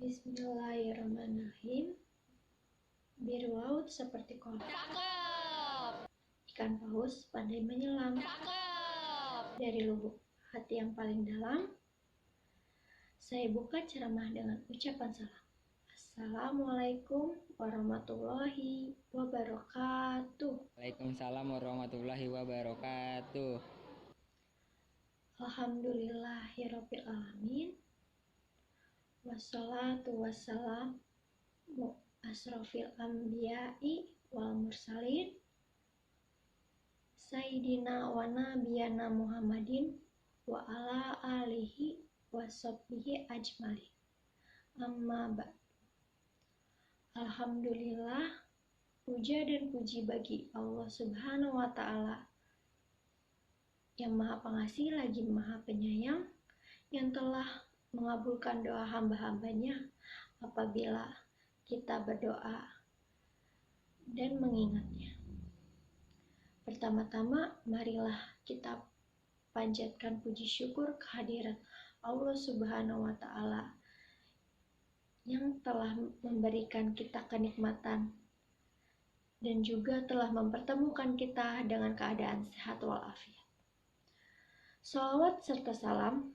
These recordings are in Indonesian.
Bismillahirrahmanirrahim. Biru laut seperti kolam. Ikan paus pandai menyelam. Dari lubuk hati yang paling dalam, saya buka ceramah dengan ucapan salam. Assalamualaikum warahmatullahi wabarakatuh. Waalaikumsalam warahmatullahi wabarakatuh. Alhamdulillahirabbil alamin. Wassalatu wassalamu asrofil anbiya'i wal mursalin Sayyidina wa nabiyana Muhammadin wa ala alihi wa sahbihi ajmalin. Amma ba'd. Alhamdulillah, puja dan puji bagi Allah Subhanahu wa Ta'ala yang Maha Pengasih lagi Maha Penyayang, yang telah mengabulkan doa hamba-hambanya apabila kita berdoa dan mengingatnya. Pertama-tama, marilah kita panjatkan puji syukur kehadirat Allah Subhanahu wa Ta'ala yang telah memberikan kita kenikmatan dan juga telah mempertemukan kita dengan keadaan sehat walafiat. Shalawat serta salam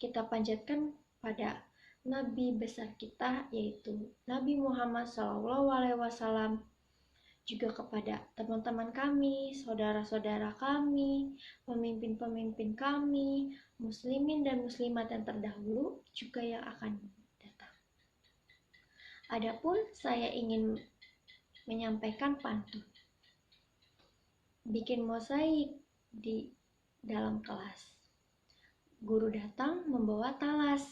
kita panjatkan pada Nabi besar kita, yaitu Nabi Muhammad SAW, juga kepada teman-teman kami, saudara-saudara kami, pemimpin-pemimpin kami, muslimin dan muslimat yang terdahulu, juga yang akan datang. Adapun saya ingin menyampaikan pantun. Bikin mosaik di dalam kelas. Guru datang membawa talas.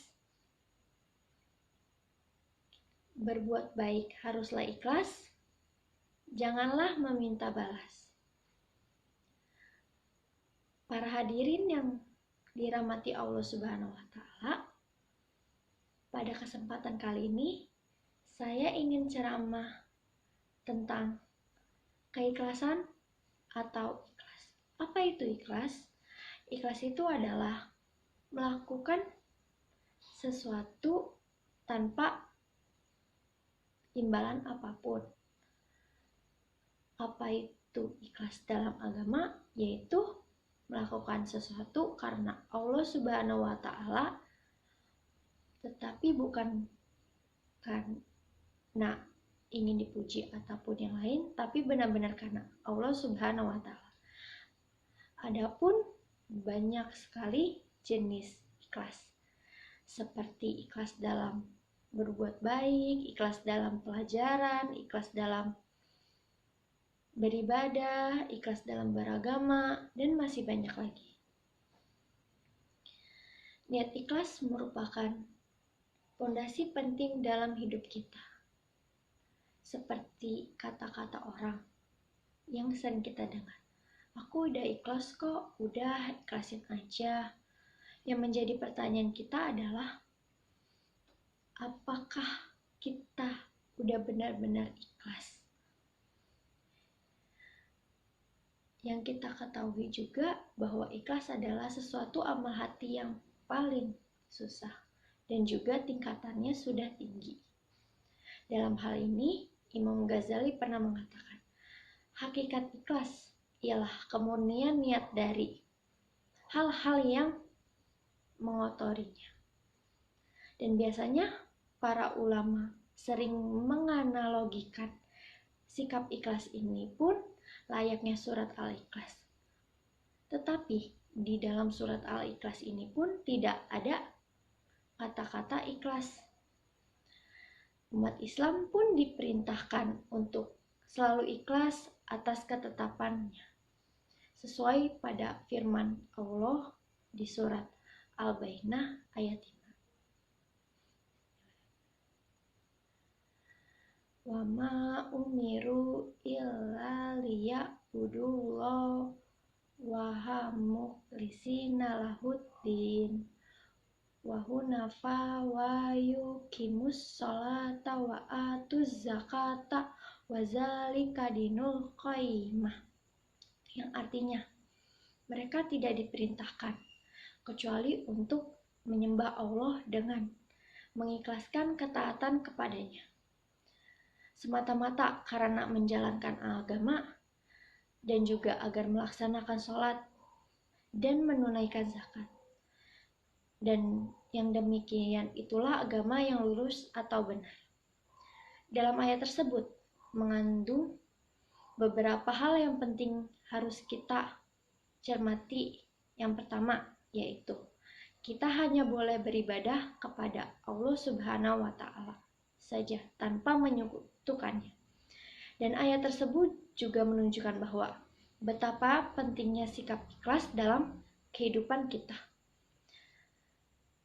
Berbuat baik haruslah ikhlas. Janganlah meminta balas. Para hadirin yang dirahmati Allah Subhanahu wa Ta'ala, pada kesempatan kali ini saya ingin ceramah tentang keikhlasan atau ikhlas. Apa itu ikhlas? Ikhlas itu adalah melakukan sesuatu tanpa imbalan apapun. Apa itu ikhlas dalam agama? Yaitu melakukan sesuatu karena Allah Subhanahu wa Ta'ala, tetapi bukan karena ingin dipuji ataupun yang lain, tapi benar-benar karena Allah Subhanahu wa Ta'ala. Adapun banyak sekali jenis ikhlas, seperti ikhlas dalam berbuat baik, ikhlas dalam pelajaran, ikhlas dalam beribadah, ikhlas dalam beragama, dan masih banyak lagi. Niat ikhlas merupakan fondasi penting dalam hidup kita. Seperti kata-kata orang yang sering kita dengar. Aku udah ikhlas kok, udah ikhlasin aja. Yang menjadi pertanyaan kita adalah, apakah kita udah benar-benar ikhlas? Yang kita ketahui juga bahwa ikhlas adalah sesuatu amal hati yang paling susah dan juga tingkatannya sudah tinggi. Dalam hal ini, Imam Ghazali pernah mengatakan, hakikat ikhlas ialah kemurnian niat dari hal-hal yang mengotorinya. Dan biasanya para ulama sering menganalogikan sikap ikhlas ini pun layaknya surat Al-Ikhlas. Tetapi di dalam surat Al-Ikhlas ini pun tidak ada kata-kata ikhlas. Umat Islam pun diperintahkan untuk selalu ikhlas atas ketetapannya, sesuai pada firman Allah di surat Al-Baqarah ayat 5. Wa ma umiru illa liya'budullaha wa mukhlisina lahuddin wa hunafa wa yuqimus sholata wa atuz zakata wa zalika dinul qayyimah. Yang artinya, mereka tidak diperintahkan kecuali untuk menyembah Allah dengan mengikhlaskan ketaatan kepadanya, semata-mata karena menjalankan agama dan juga agar melaksanakan sholat dan menunaikan zakat. Dan yang demikian itulah agama yang lurus atau benar. Dalam ayat tersebut mengandung beberapa hal yang penting harus kita cermati. Yang pertama yaitu kita hanya boleh beribadah kepada Allah Subhanahu wa Ta'ala saja tanpa menyekutukannya. Dan ayat tersebut juga menunjukkan bahwa betapa pentingnya sikap ikhlas dalam kehidupan kita.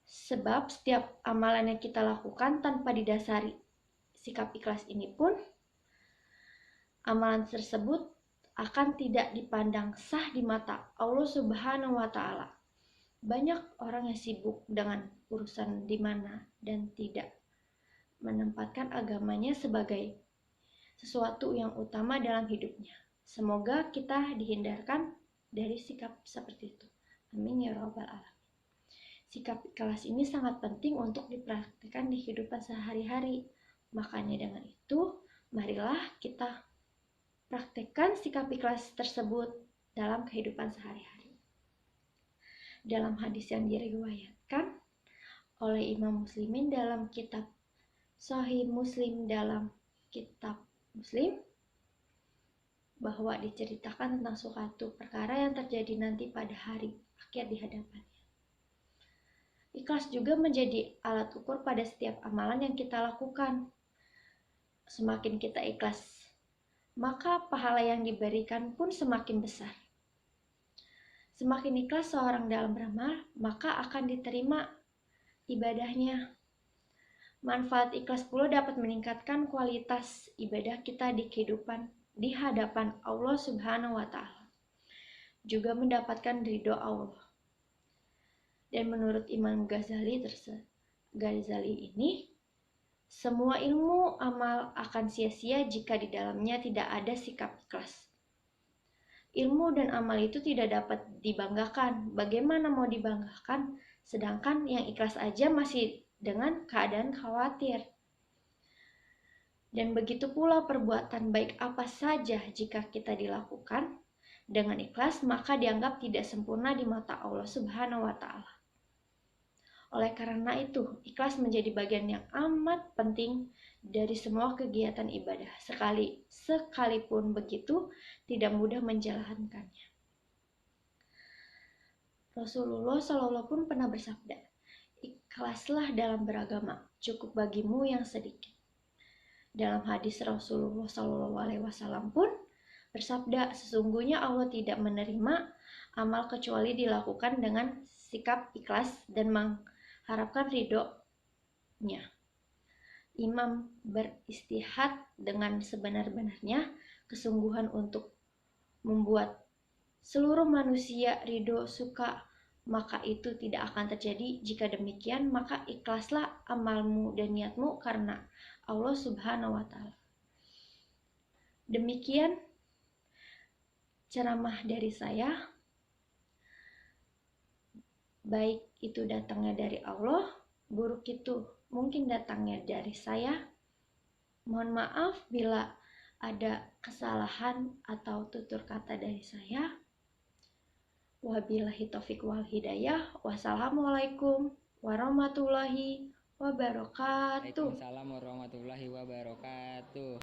Sebab setiap amalan yang kita lakukan tanpa didasari sikap ikhlas ini pun, amalan tersebut akan tidak dipandang sah di mata Allah Subhanahu wa Ta'ala. Banyak orang yang sibuk dengan urusan di mana dan tidak menempatkan agamanya sebagai sesuatu yang utama dalam hidupnya. Semoga kita dihindarkan dari sikap seperti itu. Amin ya rabbal alamin. Sikap ikhlas ini sangat penting untuk dipraktikkan di kehidupan sehari-hari. Makanya dengan itu, marilah kita praktekkan sikap ikhlas tersebut dalam kehidupan sehari-hari. Dalam hadis yang diriwayatkan oleh Imam Muslimin dalam kitab Sahih Muslim dalam kitab Muslim, bahwa diceritakan tentang suatu perkara yang terjadi nanti pada hari akhir di hadapannya. Ikhlas juga menjadi alat ukur pada setiap amalan yang kita lakukan. Semakin kita ikhlas, maka pahala yang diberikan pun semakin besar. Semakin ikhlas seorang dalam beramal, maka akan diterima ibadahnya. Manfaat ikhlas pula dapat meningkatkan kualitas ibadah kita di kehidupan di hadapan Allah Subhanahu wa Ta'ala. Juga mendapatkan ridho Allah. Dan menurut Imam Ghazali ini, semua ilmu amal akan sia-sia jika di dalamnya tidak ada sikap ikhlas. Ilmu dan amal itu tidak dapat dibanggakan. Bagaimana mau dibanggakan? Sedangkan yang ikhlas aja masih dengan keadaan khawatir. Dan begitu pula perbuatan baik apa saja jika kita dilakukan dengan ikhlas, maka dianggap tidak sempurna di mata Allah Subhanahu wa Ta'ala. Oleh karena itu, ikhlas menjadi bagian yang amat penting dari semua kegiatan ibadah. Sekalipun begitu, tidak mudah menjalankannya. Rasulullah SAW pun pernah bersabda, ikhlaslah dalam beragama, cukup bagimu yang sedikit. Dalam hadis Rasulullah SAW pun bersabda, sesungguhnya Allah tidak menerima amal kecuali dilakukan dengan sikap ikhlas dan mengharapkan ridhonya. Imam beristihad dengan sebenar-benarnya kesungguhan untuk membuat seluruh manusia ridho suka, maka itu tidak akan terjadi. Jika demikian, maka ikhlaslah amalmu dan niatmu karena Allah Subhanahu wa Ta'ala. Demikian ceramah dari saya. Baik itu datangnya dari Allah, buruk itu mungkin datangnya dari saya. Mohon maaf bila ada kesalahan atau tutur kata dari saya. Wabillahi taufiq wal hidayah. Wassalamualaikum warahmatullahi wabarakatuh. Waalaikumsalam warahmatullahi wabarakatuh.